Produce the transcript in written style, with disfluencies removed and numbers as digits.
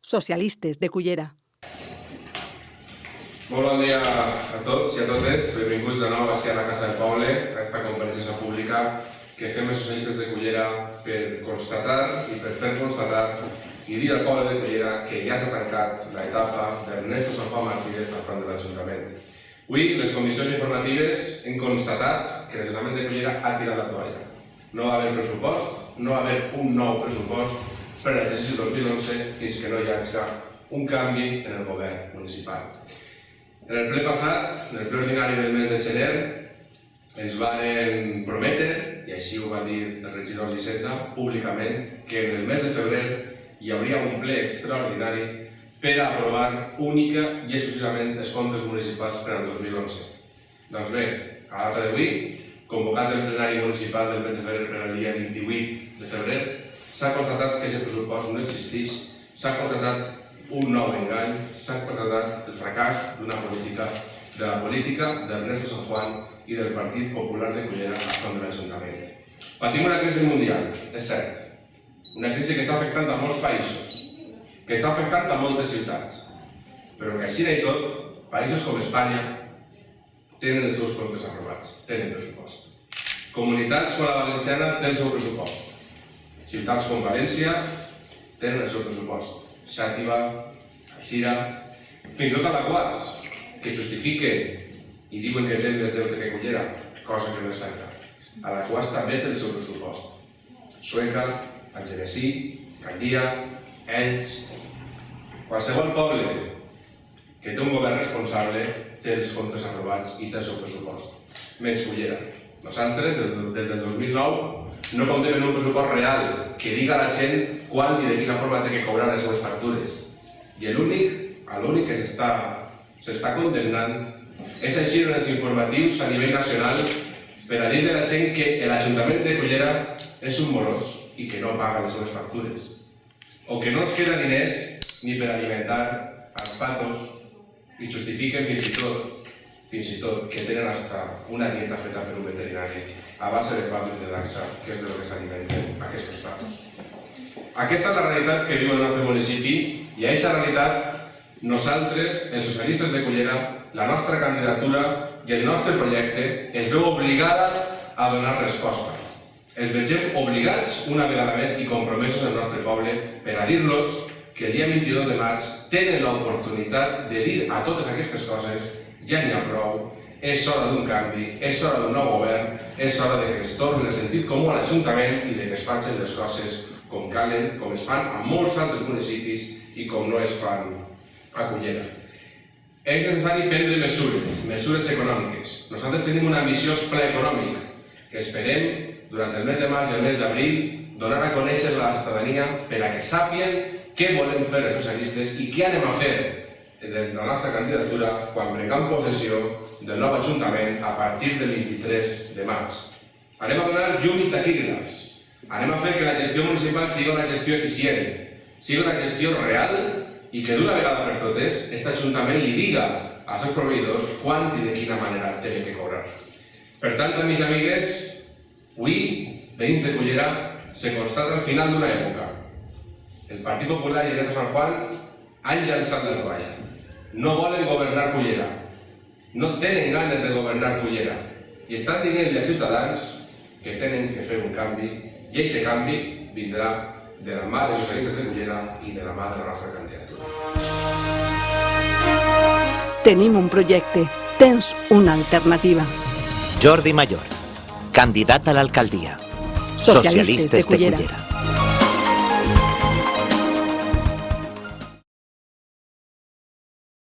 Socialistes de Cullera. Molt bon dia a tots i a totes. Benvinguts de nou a la Casa del Poble, a aquesta compareixença pública que fem els socialistes de Cullera per constatar i per fer constatar i dir al poble de Cullera que ja s'ha tancat l'etapa d'Ernesto San Juan Martínez al front de l'Ajuntament. Avui, les comissions informatives hem constatat que l'Ajuntament de Cullera ha tirat la toalla. No va haver pressupost, no va haver un nou pressupost per a l'exercici 2011 fins que no hi hagi un canvi en el govern municipal. En el ple passat, en el ple ordinari del mes de gener, ens van prometre, i així ho va dir el regidor d'Hisenda públicament, que en el mes de febrer hi hauria un ple extraordinari per a aprovar única i exclusivament els comptes municipals per al 2011. Doncs bé, a data d'avui, convocat el plenari municipal del mes de febrer per al dia 28 de febrer, s'ha constatat que aquest pressupost no existeix, s'ha constatat un nou engany, s'ha constatat el fracàs d'una política, de la política d'Ernesto San Juan i del Partit Popular de Cullera al front de l'Ajuntament. Patim una crisi mundial, és cert, una crisi que està afectant a molts països, que està afectant a moltes ciutats, però que així i tot, països com Espanya tenen els seus comptes aprovats, tenen pressupost. Comunitats com la valenciana tenen el seu pressupost. Ciutats com València tenen el seu pressupost. Xàtiva, Alzira, fins i tot Alaquàs, que justifiquen i diuen que tenen més deute que Cullera, cosa que no és certa. Alaquàs també té el seu pressupost. Sueca, Algemesí, Gandia, Elx... Qualsevol poble que té un govern responsable té els comptes aprovats i té el seu pressupost. Menys Cullera. Nosaltres, des del 2009, no comptem en un pressupost real que diga a la gent quan i de quina forma té que cobrar les seves factures. I l'únic que s'està condemnant és eixir en els informatius a nivell nacional per a dir a la gent que l'Ajuntament de Cullera és un morós i que no paga les seves factures. O que no ens queda diners ni per alimentar els patos i justifiquen fins i tot que tenen una dieta feta per un veterinari a base de patos de dacsa, que és de lo que s'alimenten aquests patos. Aquesta és la realitat que viu el nostre municipi i a aquesta realitat nosaltres, els socialistes de Cullera, la nostra candidatura i el nostre projecte es veu obligada a donar resposta. Ens vegem obligats una vegada més i compromesos al nostre poble per a dir-los que el dia 22 de maig tenen l'oportunitat de dir a totes aquestes coses ja n'hi ha prou, és hora d'un canvi, és hora d'un nou govern, és hora que es torni el sentit comú a l'Ajuntament i que es facin les coses com calen, com es fan a molts altres municipis i com no es fan a Cullera. És necessari prendre mesures econòmiques. Nosaltres tenim un ambiciós pla econòmic que esperem, durant el mes de maig i el mes d'abril, donar a conèixer a la ciutadania per a que sàpien què volem fer els socialistes i què anem a fer de la nostra candidatura quan prenguem possessió del nou Ajuntament a partir del 23 de maig. Anem a donar llum i taquígrafs. Anem a fer que la gestió municipal sigui una gestió eficient, sigui una gestió real i que d'una vegada per totes aquest Ajuntament li diga als seus proveïdors quan i de quina manera tenen que cobrar. Per tant, amics i amigues, avui, veïns de Cullera, se constata el final d'una època. El Partit Popular i Ernesto San Juan han llançat la toalla. No volen governar Cullera. No tenen ganes de governar Cullera. I estan dient als ciutadans que tenen que fer un canvi i aquest canvi vindrà de la mà dels socialistes de Cullera i de la mà de la nostra candidatura. Tenim un projecte. Tens una alternativa. Jordi Mayor, candidat a l'alcaldia. Socialistes de Cullera.